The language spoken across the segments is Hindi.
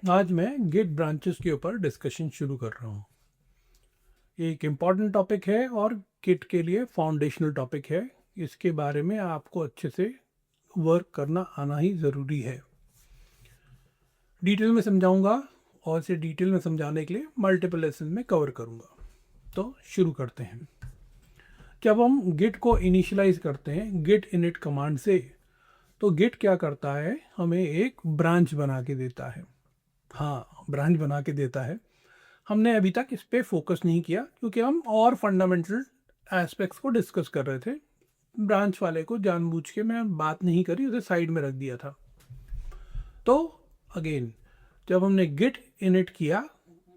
आज मैं गिट ब्रांचेस के ऊपर डिस्कशन शुरू कर रहा हूँ। एक इम्पॉर्टेंट टॉपिक है और गिट के लिए फाउंडेशनल टॉपिक है। इसके बारे में आपको अच्छे से वर्क करना आना ही ज़रूरी है। डिटेल में समझाऊंगा और इसे डिटेल में समझाने के लिए मल्टीपल लेसन में कवर करूंगा। तो शुरू करते हैं। जब हम गिट को इनिशियलाइज करते हैं गिट इनिट कमांड से, तो गिट क्या करता है, हमें एक ब्रांच बना के देता है। हाँ, ब्रांच बना के देता है। हमने अभी तक इस पे फोकस नहीं किया क्योंकि हम और फंडामेंटल एस्पेक्ट्स को डिस्कस कर रहे थे। ब्रांच वाले को जानबूझ के मैं बात नहीं करी, उसे साइड में रख दिया था। तो अगेन जब हमने गिट इनिट किया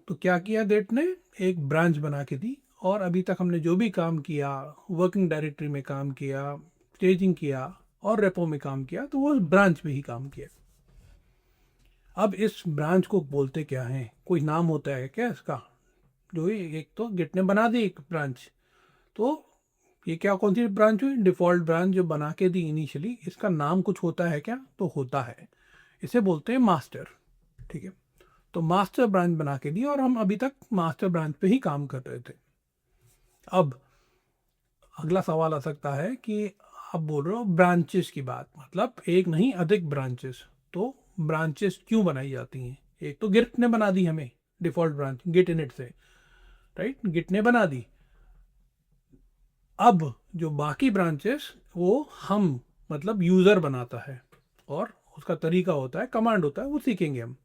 तो क्या किया, गिट ने एक ब्रांच बना के दी। और अभी तक हमने जो भी काम किया, वर्किंग डायरेक्टरी में काम किया, स्टेजिंग किया और रेपो में काम किया, तो वो ब्रांच में ही काम किया। अब इस ब्रांच को बोलते क्या है, कोई नाम होता है क्या इसका? जो एक तो गिट ने बना दी एक ब्रांच, तो ये क्या, कौन सी ब्रांच हुई? डिफॉल्ट ब्रांच जो बना के दी इनिशियली। इसका नाम कुछ होता है क्या? तो होता है, इसे बोलते हैं मास्टर। ठीक है, तो मास्टर ब्रांच बना के दी और हम अभी तक मास्टर ब्रांच पे ही काम कर रहे थे। अब अगला सवाल आ सकता है कि आप बोल रहे हो ब्रांचेस की बात, मतलब एक नहीं अधिक ब्रांचेस। तो ब्रांचेस क्यों बनाई जाती हैं? एक तो गिट ने बना दी हमें डिफॉल्ट ब्रांच, गिट इनिट से, राइट, गिट ने बना दी। अब जो बाकी ब्रांचेस वो हम, मतलब यूज़र बनाता है और उसका तरीका होता है, कमांड होता है, वो सीखेंगे हम।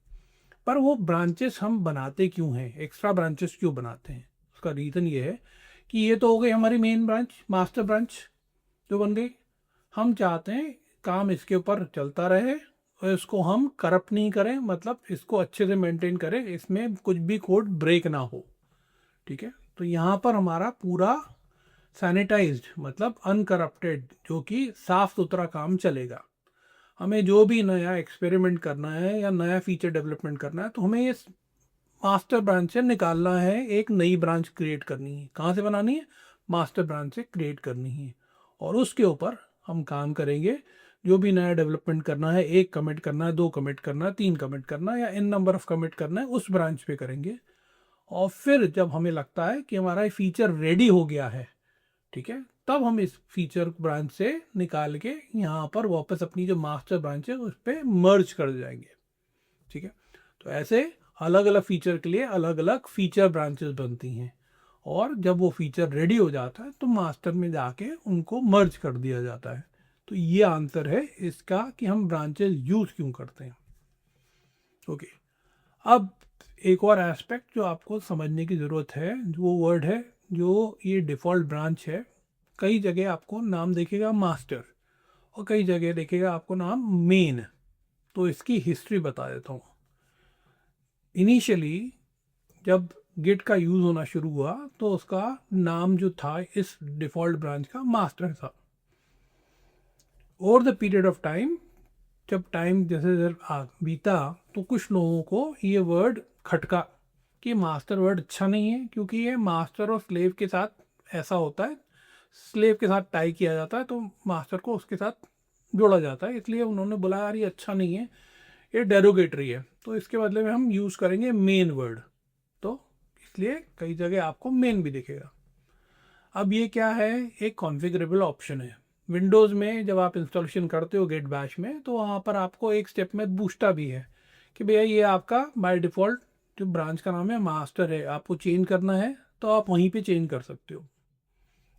पर वो ब्रांचेस हम बनाते क्यों हैं, एक्स्ट्रा ब्रांचेस क्यों बनाते हैं? उसका रीज़न ये है कि ये तो हो गई हमारी मेन ब्रांच, मास्टर ब्रांच जो बन गई। हम चाहते हैं काम इसके ऊपर चलता रहे और इसको हम करप्ट नहीं करें, मतलब इसको अच्छे से मेंटेन करें, इसमें कुछ भी कोड ब्रेक ना हो। ठीक है, तो यहाँ पर हमारा पूरा सैनिटाइज्ड, मतलब अनकरप्टेड, जो कि साफ सुथरा काम चलेगा। हमें जो भी नया एक्सपेरिमेंट करना है या नया फीचर डेवलपमेंट करना है, तो हमें ये मास्टर ब्रांच से निकालना है, एक नई ब्रांच क्रिएट करनी है। कहाँ से बनानी है? मास्टर ब्रांच से क्रिएट करनी है। और उसके ऊपर हम काम करेंगे। जो भी नया डेवलपमेंट करना है, एक कमिट करना है, दो कमिट करना है, तीन कमिट करना है, या इन नंबर ऑफ कमिट करना है, उस ब्रांच पे करेंगे। और फिर जब हमें लगता है कि हमारा फीचर रेडी हो गया है, ठीक है, तब हम इस फीचर ब्रांच से निकाल के यहाँ पर वापस अपनी जो मास्टर ब्रांच है उस पर मर्ज कर जाएंगे। ठीक है, तो ऐसे अलग अलग फीचर के लिए अलग अलग फीचर ब्रांचेस बनती हैं। और जब वो फीचर रेडी हो जाता है तो मास्टर में जाके उनको मर्ज कर दिया जाता है। तो ये आंसर है इसका कि हम ब्रांचेस यूज़ क्यों करते हैं। ओके, अब एक और एस्पेक्ट जो आपको समझने की ज़रूरत है, वो वर्ड है, जो ये डिफ़ॉल्ट ब्रांच है। कई जगह आपको नाम देखेगा मास्टर और कई जगह देखेगा आपको नाम मेन। तो इसकी हिस्ट्री बता देता हूँ। इनिशियली जब गिट का यूज़ होना शुरू हुआ तो उसका नाम जो था इस डिफ़ॉल्ट ब्रांच का मास्टर था। Over the period of time, जब टाइम जैसे जैसे बीता, तो कुछ लोगों को ये वर्ड खटका कि मास्टर वर्ड अच्छा नहीं है, क्योंकि ये मास्टर और स्लेव के साथ ऐसा होता है, स्लेव के साथ टाई किया जाता है, तो मास्टर को उसके साथ जोड़ा जाता है। इसलिए उन्होंने बोला यार ये अच्छा नहीं है, ये डेरोगेटरी है, तो इसके बदले में हम यूज़ करेंगे मेन वर्ड। तो इसलिए कई जगह आपको मेन भी दिखेगा। अब ये क्या है, एक कॉन्फ़िगरेबल ऑप्शन है। विंडोज़ में जब आप इंस्टॉलेशन करते हो गेट बैश में, तो वहाँ पर आपको एक स्टेप में पूछता भी है कि भैया ये आपका बाय डिफ़ॉल्ट जो ब्रांच का नाम है मास्टर है, आपको चेंज करना है तो आप वहीं पे चेंज कर सकते हो।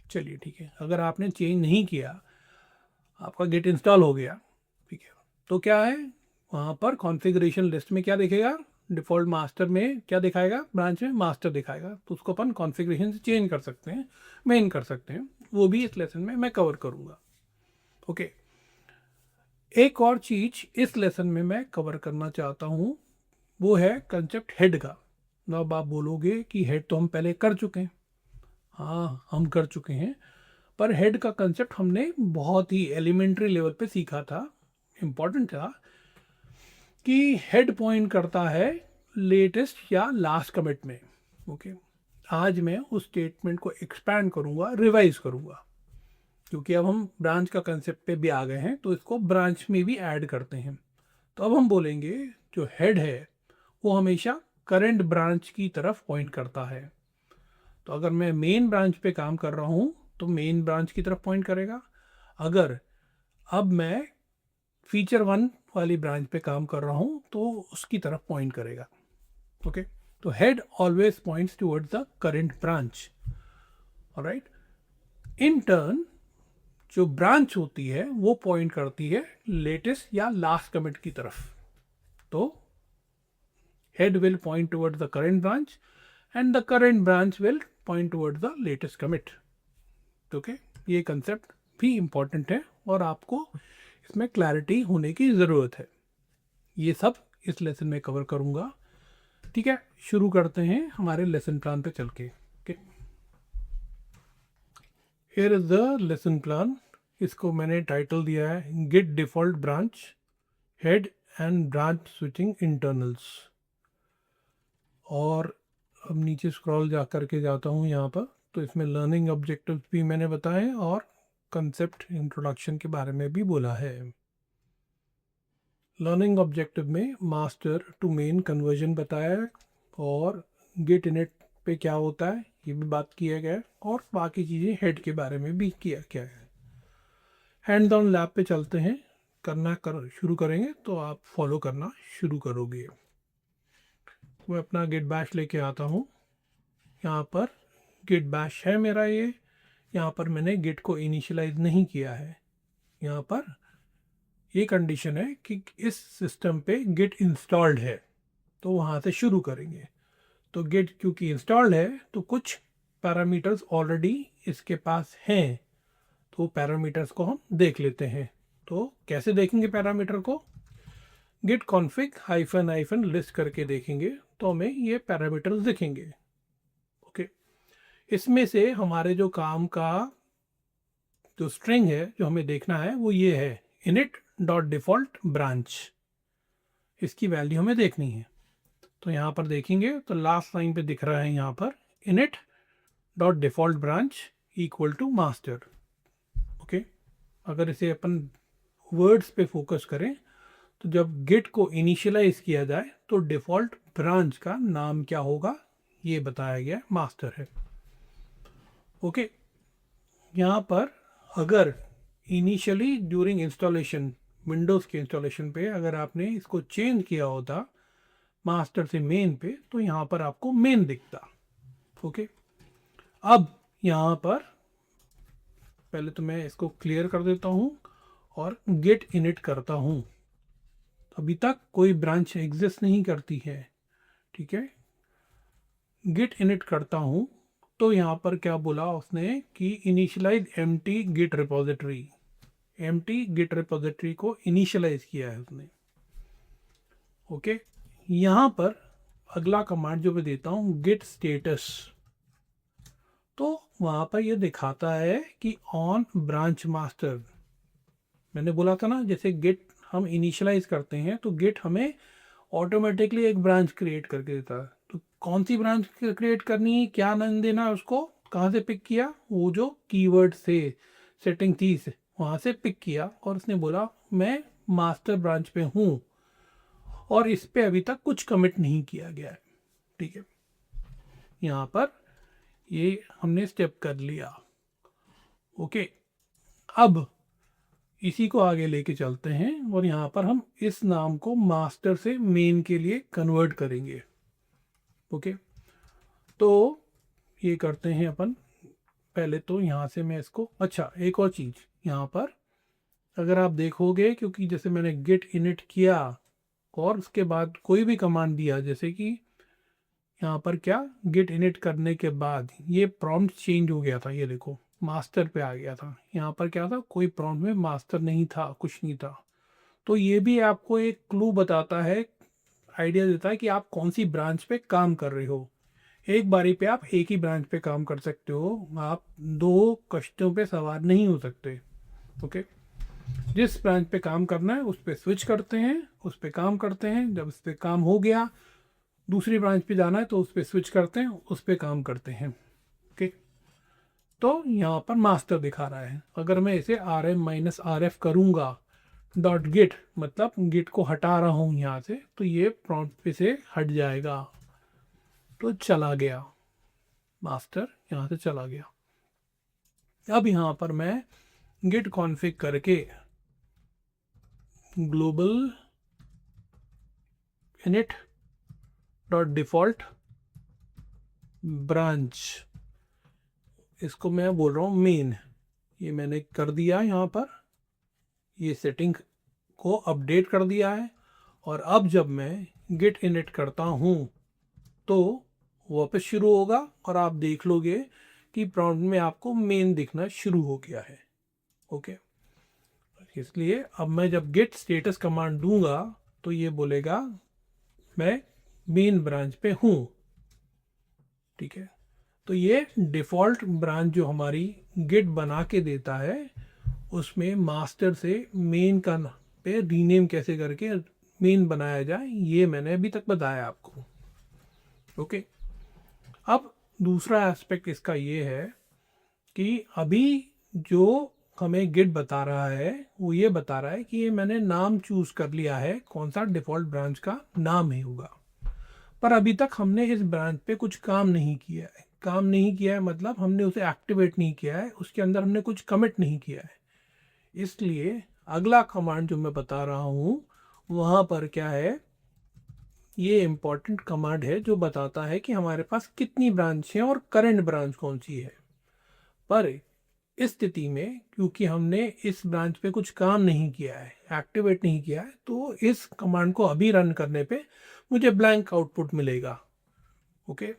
चलिए ठीक है, अगर आपने चेंज नहीं किया, आपका गेट इंस्टॉल हो गया, ठीक है, तो क्या है, वहाँ पर कॉन्फ़िगरेशन लिस्ट में क्या दिखेगा? डिफ़ॉल्ट मास्टर में क्या दिखाएगा? ब्रांच में मास्टर दिखाएगा। तो उसको अपन कॉन्फ़िगरेशन से चेंज कर सकते हैं, मेन कर सकते हैं। वो भी इस लेसन में मैं कवर करूँगा। ओके, एक और चीज़ इस लेसन में मैं कवर करना चाहता हूँ, वो है कंसेप्ट हेड का। अब आप बोलोगे कि हेड तो हम पहले कर चुके हैं। हाँ, हम कर चुके हैं, पर हेड का कंसेप्ट हमने बहुत ही एलिमेंट्री लेवल पे सीखा था। इम्पॉर्टेंट था कि हेड पॉइंट करता है लेटेस्ट या लास्ट कमिट में। ओके, आज मैं उस स्टेटमेंट को एक्सपैंड करूँगा, रिवाइज करूँगा, क्योंकि अब हम ब्रांच का कंसेप्ट पे भी आ गए हैं, तो इसको ब्रांच में भी ऐड करते हैं। तो अब हम बोलेंगे जो हेड है वो हमेशा करंट ब्रांच की तरफ पॉइंट करता है। तो अगर मैं मेन ब्रांच पे काम कर रहा हूँ तो मेन ब्रांच की तरफ पॉइंट करेगा। अगर अब मैं फीचर 1 वाली ब्रांच पे काम कर रहा हूँ तो उसकी तरफ पॉइंट करेगा। ओके, तो head always points towards the current branch. Alright, in turn जो ब्रांच होती है वो पॉइंट करती है लेटेस्ट या लास्ट कमिट की तरफ। तो head will point towards the current branch and the current branch will point towards the latest commit। Okay, ये कंसेप्ट भी इम्पॉर्टेंट है और आपको इसमें क्लैरिटी होने की ज़रूरत है। ये सब इस लेसन में कवर करूँगा। ठीक है, शुरू करते हैं हमारे लेसन प्लान पे चल के। Okay, here is the lesson plan. इसको मैंने टाइटल दिया है git default branch head and branch switching internals. और अब नीचे स्क्रॉल जा करके जाता हूँ यहाँ पर, तो इसमें लर्निंग ऑब्जेक्टिव्स भी मैंने बताए और कंसेप्ट इंट्रोडक्शन के बारे में भी बोला है। लर्निंग ऑब्जेक्टिव में मास्टर टू मेन कन्वर्जन बताया है और गेट इनिट पे क्या होता है ये भी बात किया गया है और बाकी चीज़ें हेड के बारे में भी किया गया है। हैंड ऑन लैब पे चलते हैं, शुरू करेंगे तो आप फॉलो करना शुरू करोगे। मैं अपना गिट बैश लेके आता हूँ। यहाँ पर गिट बैश है मेरा ये। यहाँ पर मैंने गिट को इनिशियलाइज नहीं किया है। यहाँ पर ये कंडीशन है कि इस सिस्टम पे गिट इंस्टॉल्ड है, तो वहाँ से शुरू करेंगे। तो गिट क्योंकि इंस्टॉल्ड है तो कुछ पैरामीटर्स ऑलरेडी इसके पास हैं, तो पैरामीटर्स को हम देख लेते हैं। तो कैसे देखेंगे पैरामीटर को? गिट कॉन्फिग हाइफन लिस्ट करके देखेंगे तो हमें ये पैरामीटर्स दिखेंगे। ओके, इसमें से हमारे जो काम का जो स्ट्रिंग है जो हमें देखना है वो ये है init डॉट डिफॉल्ट ब्रांच। इसकी वैल्यू हमें देखनी है। तो यहाँ पर देखेंगे तो लास्ट लाइन पे दिख रहा है यहाँ पर init dot default branch equal to master. Okay, अगर इसे अपन वर्ड्स पे फोकस करें तो जब गिट को इनिशियलाइज किया जाए तो डिफ़ॉल्ट ब्रांच का नाम क्या होगा ये बताया गया, मास्टर है। ओके, यहाँ पर अगर इनिशियली ड्यूरिंग इंस्टॉलेशन विंडोज़ के इंस्टॉलेशन पे अगर आपने इसको चेंज किया होता मास्टर से मेन पे तो यहाँ पर आपको मेन दिखता। ओके, अब यहाँ पर पहले तो मैं इसको क्लियर कर देता हूँ और गेट इनिट करता हूँ। अभी तक कोई ब्रांच एग्जिस्ट नहीं करती है। ठीक है, गिट इनिट करता हूँ तो यहाँ पर क्या बोला उसने कि initialize empty git repository. Empty git repository को इनिशियलाइज किया है उसने। ओके, यहाँ पर अगला कमांड जो मैं देता हूँ गिट स्टेटस, तो वहाँ पर ये दिखाता है कि ऑन ब्रांच मास्टर। मैंने बोला था ना जैसे गिट हम इनिशियलाइज करते हैं तो गिट हमें ऑटोमेटिकली एक ब्रांच क्रिएट करके देता है। तो कौन सी ब्रांच क्रिएट करनी है, क्या नाम देना है उसको, कहाँ से पिक किया, वो जो कीवर्ड से सेटिंग थी वहाँ से पिक किया और उसने बोला मैं मास्टर ब्रांच पे हूँ और इस पे अभी तक कुछ कमिट नहीं किया गया है। ठीक है, यहाँ पर ये हमने स्टेप कर लिया। ओके, अब इसी को आगे लेके चलते हैं और यहाँ पर हम इस नाम को मास्टर से मेन के लिए कन्वर्ट करेंगे। ओके, तो ये करते हैं अपन। पहले तो यहाँ से मैं इसको, अच्छा एक और चीज़ यहाँ पर अगर आप देखोगे, क्योंकि जैसे मैंने गिट इनिट किया और उसके बाद कोई भी कमांड दिया, जैसे कि यहाँ पर क्या गिट इनिट करने के बाद ये प्रॉम्प्ट चेंज हो गया था, ये देखो मास्टर पे आ गया था। यहाँ पर क्या था, कोई प्रॉम्प्ट में मास्टर नहीं था, कुछ नहीं था। तो ये भी आपको एक क्लू बताता है, आइडिया देता है कि आप कौन सी ब्रांच पे काम कर रहे हो। एक बारी पे आप एक ही ब्रांच पे काम कर सकते हो, आप दो कश्तियों पे सवार नहीं हो सकते। ओके, जिस ब्रांच पे काम करना है उस पर स्विच करते हैं, उस पर काम करते हैं। जब उस पर काम हो गया दूसरी ब्रांच पे जाना है तो उस पर स्विच करते हैं, उस पर काम करते हैं। ओके, तो यहाँ पर मास्टर दिखा रहा है। अगर मैं इसे RM-RF करूँगा डॉट गिट मतलब गिट को हटा रहा हूँ यहाँ से, तो ये प्रॉम्प्ट पे से हट जाएगा। तो चला गया, मास्टर यहाँ से चला गया। अब यहाँ पर मैं गिट कॉन्फ़िग करके global init dot default branch, इसको मैं बोल रहा हूँ मेन, ये मैंने कर दिया यहाँ पर, ये सेटिंग को अपडेट कर दिया है। और अब जब मैं गिट इनिट करता हूँ तो वापस शुरू होगा और आप देख लोगे कि प्रॉम्प्ट में आपको मेन दिखना शुरू हो गया है। ओके, इसलिए अब मैं जब गिट स्टेटस कमांड दूंगा तो ये बोलेगा मैं मेन ब्रांच पे हूँ। ठीक है, तो ये डिफ़ॉल्ट ब्रांच जो हमारी गिट बना के देता है उसमें मास्टर से मेन का पे रीनेम कैसे करके मेन बनाया जाए, ये मैंने अभी तक बताया आपको। ओके, अब दूसरा एस्पेक्ट इसका ये है कि अभी जो हमें गिट बता रहा है वो ये बता रहा है कि ये मैंने नाम चूज कर लिया है, कौन सा डिफ़ॉल्ट ब्रांच का नाम ही होगा। पर अभी तक हमने इस ब्रांच पे कुछ काम नहीं किया है। काम नहीं किया है मतलब हमने उसे एक्टिवेट नहीं किया है, उसके अंदर हमने कुछ कमिट नहीं किया है। इसलिए अगला कमांड जो मैं बता रहा हूँ वहाँ पर क्या है, ये इम्पॉर्टेंट कमांड है जो बताता है कि हमारे पास कितनी ब्रांच है और करंट ब्रांच कौन सी है। पर इस स्थिति में क्योंकि हमने इस ब्रांच पे कुछ काम नहीं किया है, एक्टिवेट नहीं किया है, तो इस कमांड को अभी रन करने पे मुझे ब्लैंक आउटपुट मिलेगा। ओके,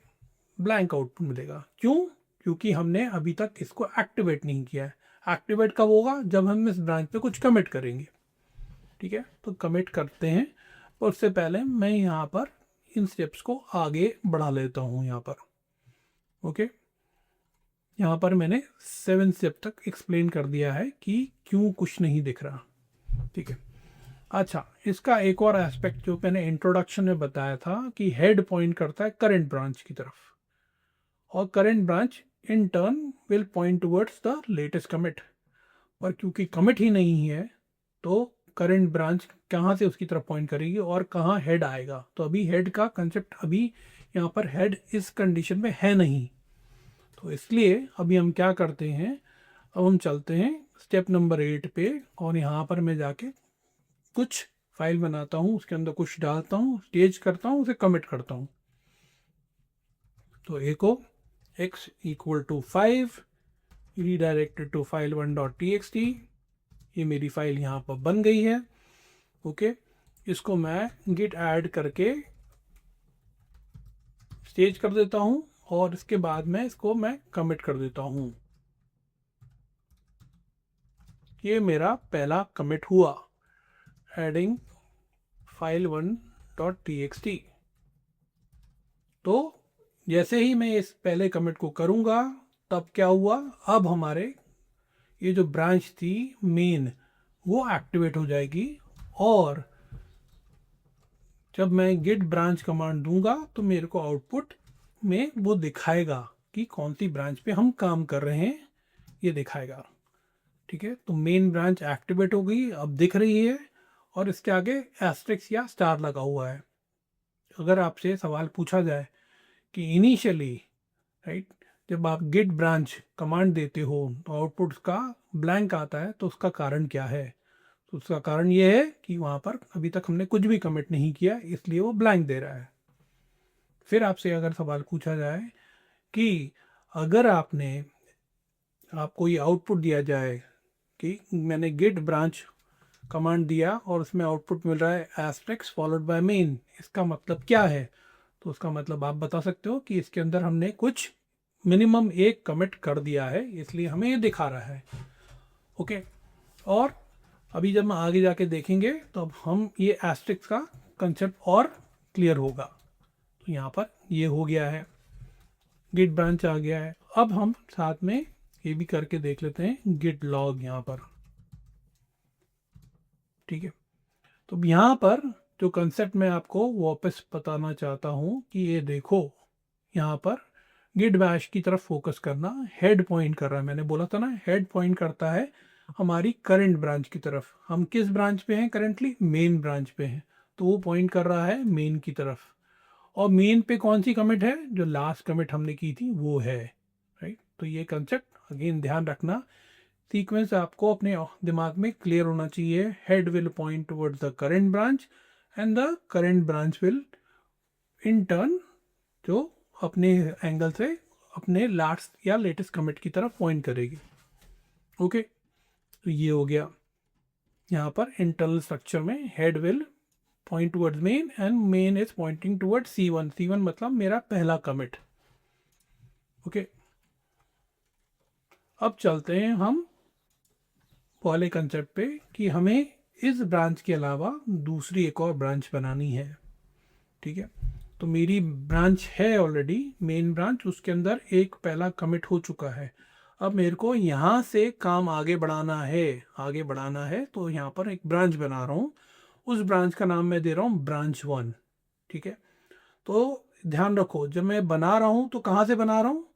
ब्लैंक आउटपुट मिलेगा। क्यों? क्योंकि हमने अभी तक इसको एक्टिवेट नहीं किया है। एक्टिवेट कब होगा? जब हम इस ब्रांच पे कुछ कमिट करेंगे। ठीक है, तो कमिट करते हैं, और उससे पहले मैं यहाँ पर इन स्टेप्स को आगे बढ़ा लेता हूँ यहाँ पर। ओके, यहाँ पर मैंने 7 स्टेप तक एक्सप्लेन कर दिया है कि क्यों कुछ नहीं दिख रहा। ठीक है, अच्छा, इसका एक और एस्पेक्ट जो मैंने इंट्रोडक्शन में बताया था कि हेड पॉइंट करता है करंट ब्रांच की तरफ, और current branch in turn will point towards the latest commit. पर क्योंकि कमिट ही नहीं है तो करंट ब्रांच कहाँ से उसकी तरफ पॉइंट करेगी और कहाँ हेड आएगा? तो अभी हेड का कंसेप्ट, अभी यहाँ पर हेड इस कंडीशन में है नहीं। तो इसलिए अभी हम क्या करते हैं, अब हम चलते हैं स्टेप नंबर 8 पे, और यहाँ पर मैं जाके कुछ फाइल बनाता हूँ, उसके अंदर कुछ डालता हूँ, स्टेज करता हूँ, उसे कमिट करता हूँ। तो echo x equal to 5 redirected to file1.txt, ये मेरी फाइल यहाँ पर बन गई है। ओके, इसको मैं git ऐड करके स्टेज कर देता हूँ, और इसके बाद में इसको मैं कमिट कर देता हूँ। ये मेरा पहला कमिट हुआ, एडिंग file1.txt। तो जैसे ही मैं इस पहले कमिट को करूँगा तब क्या हुआ, अब हमारे ये जो ब्रांच थी मेन वो एक्टिवेट हो जाएगी, और जब मैं गिट ब्रांच कमांड दूंगा तो मेरे को आउटपुट में वो दिखाएगा कि कौन सी ब्रांच पे हम काम कर रहे हैं, ये दिखाएगा। ठीक है, तो मेन ब्रांच एक्टिवेट हो गई, अब दिख रही है, और इसके आगे एस्ट्रिक्स या स्टार लगा हुआ है। अगर आपसे सवाल पूछा जाए कि इनिशियली, राइट, जब आप गिट ब्रांच कमांड देते हो तो आउटपुट का ब्लैंक आता है, तो उसका कारण क्या है? तो उसका कारण ये है कि वहाँ पर अभी तक हमने कुछ भी कमिट नहीं किया, इसलिए वो ब्लैंक दे रहा है। फिर आपसे अगर सवाल पूछा जाए कि अगर आपको ये आउटपुट दिया जाए कि मैंने गिट ब्रांच कमांड दिया और उसमें आउटपुट मिल रहा है एस्ट्रिक्स फॉलोड बाय मेन, इसका मतलब क्या है? तो उसका मतलब आप बता सकते हो कि इसके अंदर हमने कुछ मिनिमम एक कमिट कर दिया है, इसलिए हमें ये दिखा रहा है। ओके, और अभी जब हम आगे जाके देखेंगे तो अब हम ये एस्ट्रिक्स का कंसेप्ट और क्लियर होगा। तो यहाँ पर ये हो गया है, गिट ब्रांच आ गया है। अब हम साथ में ये भी करके देख लेते हैं गिट लॉग यहाँ पर। ठीक है, तो यहाँ पर जो कंसेप्ट मैं आपको वापस बताना चाहता हूँ कि ये देखो, यहाँ पर गिट बैश की तरफ फोकस करना, हेड पॉइंट कर रहा है। मैंने बोला था ना, हेड पॉइंट करता है हमारी करंट ब्रांच की तरफ। हम किस ब्रांच पे हैं करंटली? मेन ब्रांच पे हैं, तो वो पॉइंट कर रहा है मेन की तरफ। और मेन पे कौन सी कमिट है? जो लास्ट कमिट हमने की थी वो है, राइट। तो ये कंसेप्ट अगेन ध्यान रखना, सीक्वेंस आपको अपने दिमाग में क्लियर होना चाहिए। Head will point towards the current branch and the current branch will in turn जो अपने एंगल से अपने लास्ट या लेटेस्ट कमिट की तरफ पॉइंट करेगी। ओके, तो ये हो गया यहाँ पर इंटरनल स्ट्रक्चर में। Head will point towards main and main is pointing towards C1। C1 मतलब मेरा पहला कमिट। ओके, अब चलते हैं हम वाले कंसेप्ट पे कि हमें इस ब्रांच के अलावा दूसरी एक और ब्रांच बनानी है। ठीक है, तो मेरी ब्रांच है ऑलरेडी मेन ब्रांच, उसके अंदर एक पहला कमिट हो चुका है। अब मेरे को यहाँ से काम आगे बढ़ाना है, आगे बढ़ाना है, तो यहाँ पर एक ब्रांच बना रहा हूँ। उस ब्रांच का नाम मैं दे रहा हूँ ब्रांच 1। ठीक है, तो ध्यान रखो जब मैं बना रहा हूँ तो कहाँ से बना रहा हूँ?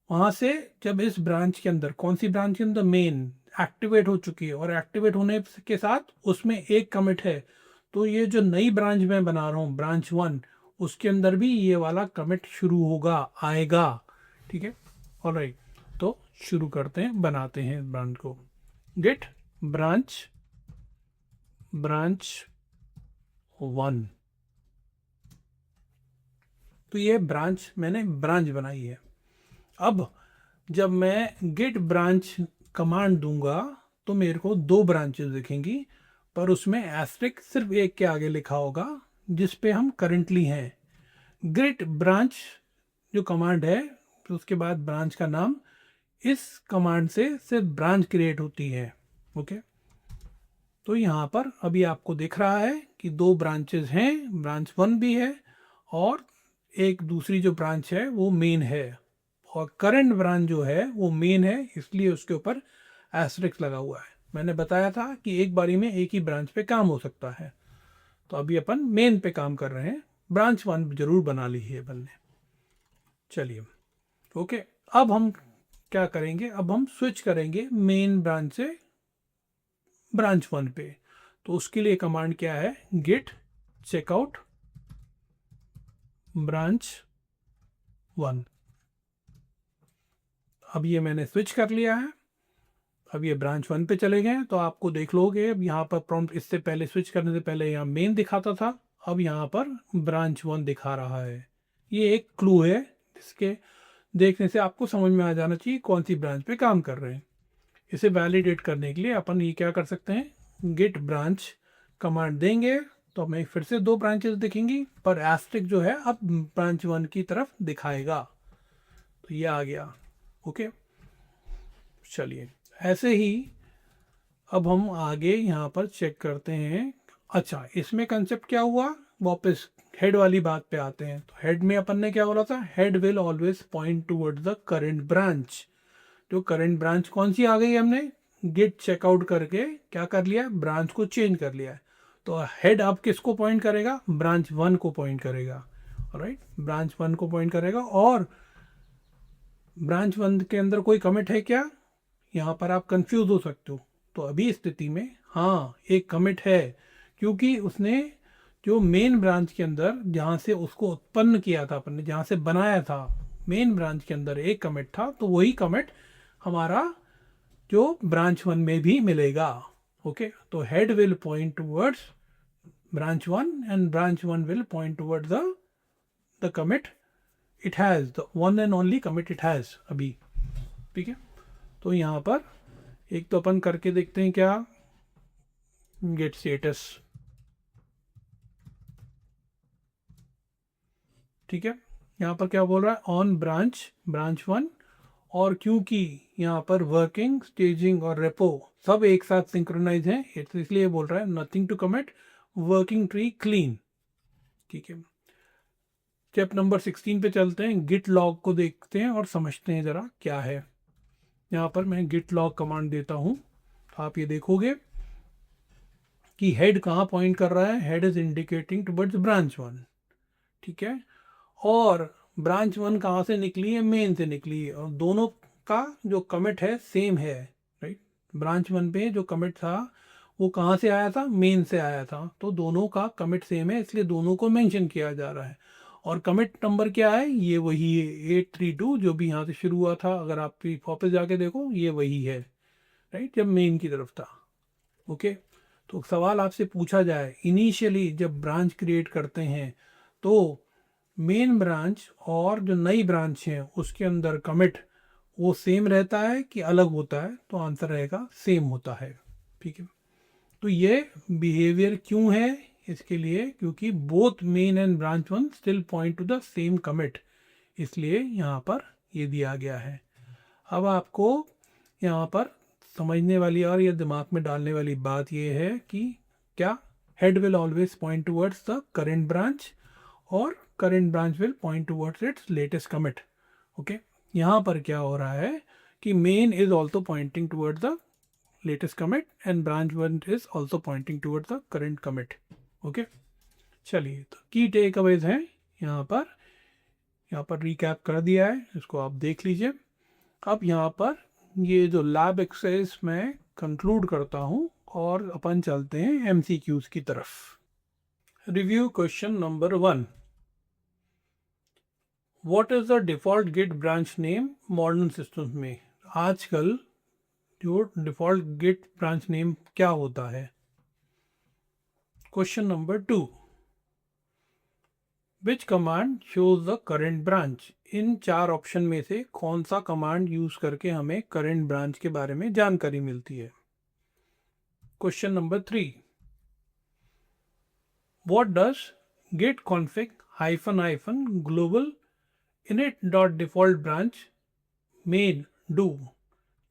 वहाँ से जब इस ब्रांच के अंदर, कौन सी ब्रांच के अंदर? मेन एक्टिवेट हो चुकी है, और एक्टिवेट होने के साथ उसमें एक कमिट है, तो ये जो नई ब्रांच मैं बना रहा हूँ ब्रांच 1, उसके अंदर भी ये वाला कमिट शुरू होगा, आएगा। ठीक है, ऑलराइट, तो शुरू करते हैं, बनाते हैं इस ब्रांच को। Git branch 1। तो ये ब्रांच मैंने ब्रांच बनाई है। अब जब मैं गेट ब्रांच कमांड दूंगा तो मेरे को 2 ब्रांचेस दिखेंगी, पर उसमें एस्ट्रिक सिर्फ एक के आगे लिखा होगा जिस पे हम करंटली हैं। गेट ब्रांच जो कमांड है, तो उसके बाद ब्रांच का नाम, इस कमांड से सिर्फ ब्रांच क्रिएट होती है। ओके, तो यहाँ पर अभी आपको दिख रहा है कि 2 ब्रांचेस हैं, ब्रांच 1 भी है और एक दूसरी जो ब्रांच है वो मेन है। और करंट ब्रांच जो है वो मेन है, इसलिए उसके ऊपर एस्टेरिस्क लगा हुआ है। मैंने बताया था कि एक बारी में एक ही ब्रांच पे काम हो सकता है, तो अभी अपन मेन पे काम कर रहे हैं। ब्रांच 1 जरूर बना ली है अपन ने। चलिए, ओके, अब हम क्या करेंगे? अब हम स्विच करेंगे मेन ब्रांच से ब्रांच 1 पे। तो उसके लिए कमांड क्या है? Git checkout branch 1। अब ये मैंने स्विच कर लिया है। अब ये ब्रांच 1 पे चले गए, तो आपको देख लोगे अब यहाँ पर प्रॉम्प्ट, इससे पहले स्विच करने से पहले यहाँ मेन दिखाता था, अब यहाँ पर ब्रांच 1 दिखा रहा है। ये एक क्लू है जिसके देखने से आपको समझ में आ जाना चाहिए कौन सी ब्रांच पे काम कर रहे हैं। इसे वैलिडेट करने के लिए अपन ये क्या कर सकते हैं? गिट ब्रांच कमांड देंगे तो हमें फिर से 2 ब्रांचेस दिखेंगी, पर एस्ट्रिक जो है अब ब्रांच 1 की तरफ दिखाएगा। तो ये आ गया। ओके, चलिए, ऐसे ही अब हम आगे यहाँ पर चेक करते हैं। अच्छा, इसमें कंसेप्ट क्या हुआ? वापस हेड वाली बात पे आते हैं। तो हेड में अपन ने क्या बोला था? Head will always point towards the current branch. जो करंट ब्रांच कौन सी आ गई? हमने गिट चेकआउट करके क्या कर लिया? ब्रांच को चेंज कर लिया है। तो हेड अब किसको पॉइंट करेगा? ब्रांच 1 को पॉइंट करेगा। राइट, ब्रांच 1 को पॉइंट करेगा। और ब्रांच 1 के अंदर कोई कमिट है क्या? यहाँ पर आप कंफ्यूज हो सकते हो। तो अभी स्थिति में हाँ, एक कमिट है, क्योंकि उसने जो मेन ब्रांच के अंदर जहाँ से उसको उत्पन्न किया था अपन ने, जहाँ से बनाया था, मेन ब्रांच के अंदर एक कमिट था, तो वही कमिट हमारा जो ब्रांच 1 में भी मिलेगा। ओके, तो head will point towards branch 1 and branch 1 will point towards the commit it has, the one and only commit it has अभी। ठीक है, तो यहाँ पर एक तो अपन करके देखते हैं क्या? Git status. ठीक है, यहाँ पर क्या बोल रहा है? On branch 1। और क्योंकि यहाँ पर वर्किंग, स्टेजिंग और रेपो सब एक साथ सिंक्रोनाइज हैं, इसलिए बोल रहा है nothing to commit, working tree clean. ठीक है, स्टेप नंबर 16 पे चलते हैं। गिट लॉग को देखते हैं और समझते हैं ज़रा क्या है। यहाँ पर मैं गिट लॉग कमांड देता हूँ, तो आप ये देखोगे कि हेड कहाँ पॉइंट कर रहा है? Head is indicating towards branch 1। ठीक है, और ब्रांच 1 कहाँ से निकली है? मेन से निकली है, और दोनों का जो कमिट है सेम है। राइट, ब्रांच 1 पे जो कमिट था वो कहाँ से आया था, मेन से आया था, तो दोनों का कमिट सेम है इसलिए दोनों को मेंशन किया जा रहा है। और कमिट नंबर क्या है, ये वही है 832 जो भी यहाँ से शुरू हुआ था, अगर आप वापस जाके देखो ये वही है, राइट, जब मेन की तरफ था। ओके, तो सवाल आपसे पूछा जाए इनिशियली जब ब्रांच क्रिएट करते हैं तो मेन ब्रांच और जो नई ब्रांच है उसके अंदर कमिट वो सेम रहता है कि अलग होता है, तो आंसर रहेगा सेम होता है। ठीक है, तो ये बिहेवियर क्यों है, इसके लिए क्योंकि both men and branch 1 still point two the same commit, इसलिए यहाँ पर ये दिया गया है। अब आपको यहाँ पर समझने वाली और ये दिमाग में डालने वाली बात ये है कि क्या head will always point towards the current branch और current branch will point towards its latest commit. Okay, यहाँ पर क्या हो रहा है कि main is also pointing towards the latest commit and branch 1 is also pointing towards the current commit. Okay, चलिए तो की टेक अवेज हैं यहाँ पर रिकैप कर दिया है, इसको आप देख लीजिए। अब यहाँ पर ये जो लैब एक्सरसाइज मैं कंक्लूड करता हूँ और अपन चलते हैं एमसीक्यूज की तरफ। Review question number 1, what is the default git branch name modern systems में। आजकल जो डिफॉल्ट गिट ब्रांच नेम क्या होता है। Question number 2, which command shows the current branch. In 4 option में से कौन सा कमांड यूज करके हमें करेंट ब्रांच के बारे में जानकारी मिलती है। Question number 3, what does git config --- global init.default branch main do।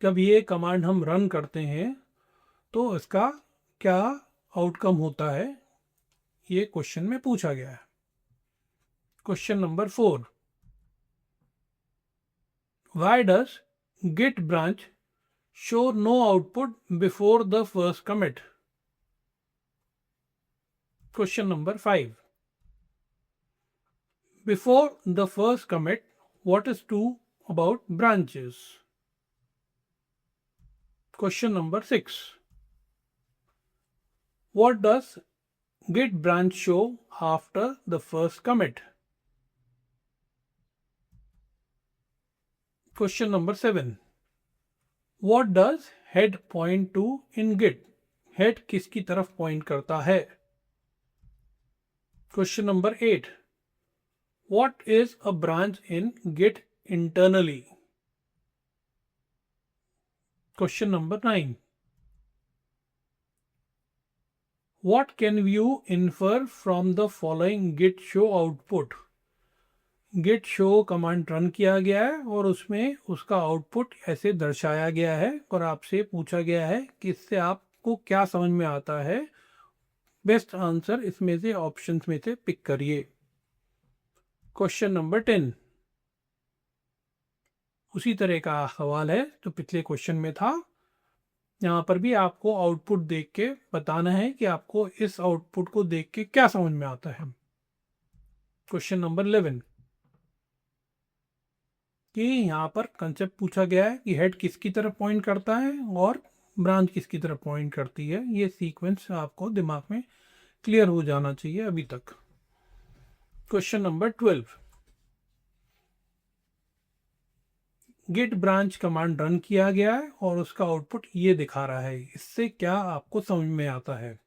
जब ये कमांड हम रन करते हैं तो इसका क्या आउटकम होता है, ये क्वेश्चन में पूछा गया है। Question number 4, why does git branch show no output before the first commit। Question number 5, before the first commit what is true about branches। Question number 6, what does git branch show after the first commit। Question number 7, what does head point to in git। head किसकी तरफ पॉइंट करता है। Question number 8, what is a branch in git internally। Question number 9, what can you infer from the following git show output। git show command run किया गया है और उसमें उसका आउटपुट ऐसे दर्शाया गया है और आपसे पूछा गया है कि इससे आपको क्या समझ में आता है। बेस्ट आंसर इसमें से ऑप्शंस में से पिक करिए। क्वेश्चन नंबर 10, उसी तरह का सवाल है जो पिछले क्वेश्चन में था। यहाँ पर भी आपको आउटपुट देख के बताना है कि आपको इस आउटपुट को देख के क्या समझ में आता है। क्वेश्चन नंबर 11, कि यहाँ पर कंसेप्ट पूछा गया है कि हेड किसकी तरफ पॉइंट करता है और ब्रांच किसकी तरफ पॉइंट करती है। ये सीक्वेंस आपको दिमाग में क्लियर हो जाना चाहिए अभी तक। Question number 12, git branch command run किया गया है और उसका आउटपुट ये दिखा रहा है, इससे क्या आपको समझ में आता है।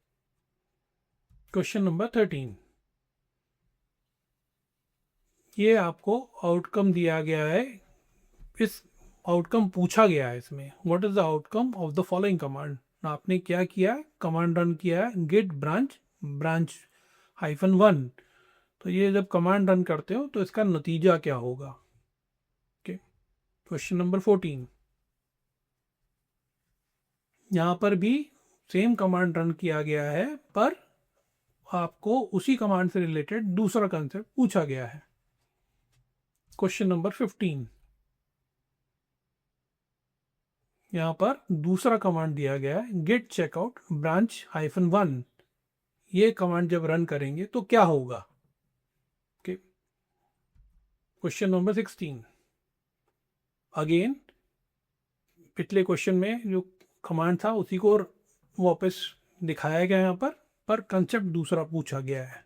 क्वेश्चन नंबर 13, ये आपको आउटकम दिया गया है, इस आउटकम पूछा गया है इसमें, what is the outcome of the following command. आपने क्या किया है, कमांड रन किया है गिट ब्रांच -1। तो ये जब कमांड रन करते हो तो इसका नतीजा क्या होगा। ओके, क्वेश्चन नंबर 14, यहाँ पर भी सेम कमांड रन किया गया है पर आपको उसी कमांड से रिलेटेड दूसरा कंसेप्ट पूछा गया है। क्वेश्चन नंबर 15, यहाँ पर दूसरा कमांड दिया गया है गिट चेकआउट -1। ये कमांड जब रन करेंगे तो क्या होगा। ओके, क्वेश्चन नंबर 16, अगेन पिछले क्वेश्चन में जो कमांड था उसी को वापस दिखाया गया यहाँ पर कंसेप्ट दूसरा पूछा गया है,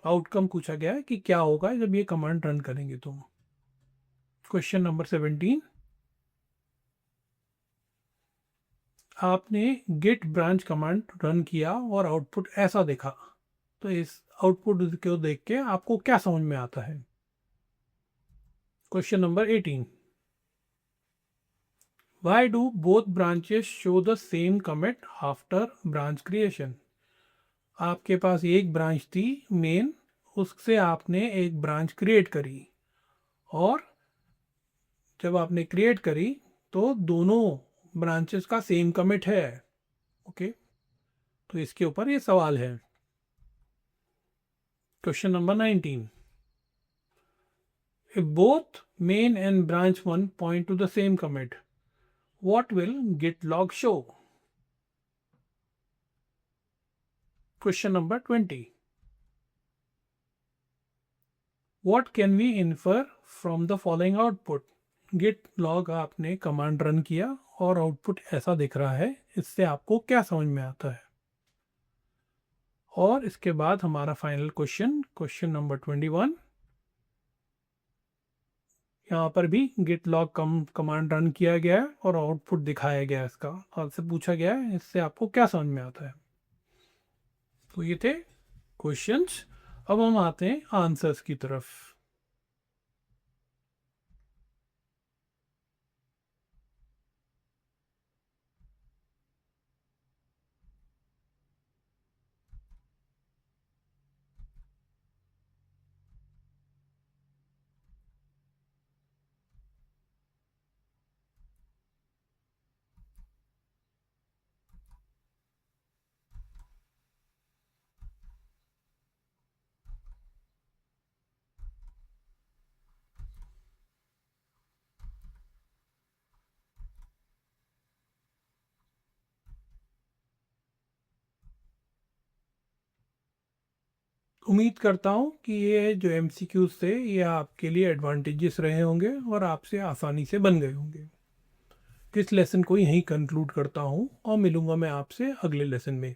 आउटकम पूछा गया है कि क्या होगा जब ये कमांड रन करेंगे तुम। क्वेश्चन नंबर 17, आपने गेट ब्रांच कमांड रन किया और आउटपुट ऐसा देखा, तो इस आउटपुट को देख के आपको क्या समझ में आता है। Question number 18, Why do both branches show the same commit after branch creation? आपके पास एक ब्रांच थी मेन, उससे आपने एक ब्रांच क्रिएट करी और जब आपने क्रिएट करी तो दोनों ब्रांचेस का सेम कमिट है। ओके, तो इसके ऊपर ये सवाल है। Question number 19, if both main and branch 1 point to the same commit, what will git log show? Question number 20, what can we infer from the following output? git log आपने कमांड रन किया और आउटपुट ऐसा दिख रहा है, इससे आपको क्या समझ में आता है। और इसके बाद हमारा फाइनल क्वेश्चन नंबर 21, यहाँ पर भी गिट लॉग कमांड रन किया गया है और आउटपुट दिखाया गया है इसका, आपसे पूछा गया है इससे आपको क्या समझ में आता है। तो ये थे क्वेश्चंस। अब हम आते हैं आंसर्स की तरफ। उम्मीद करता हूँ कि ये जो MCQs थे ये आपके लिए एडवांटेजेस रहे होंगे और आपसे आसानी से बन गए होंगे। इस लेसन को यहीं कंक्लूड करता हूँ और मिलूंगा मैं आपसे अगले लेसन में।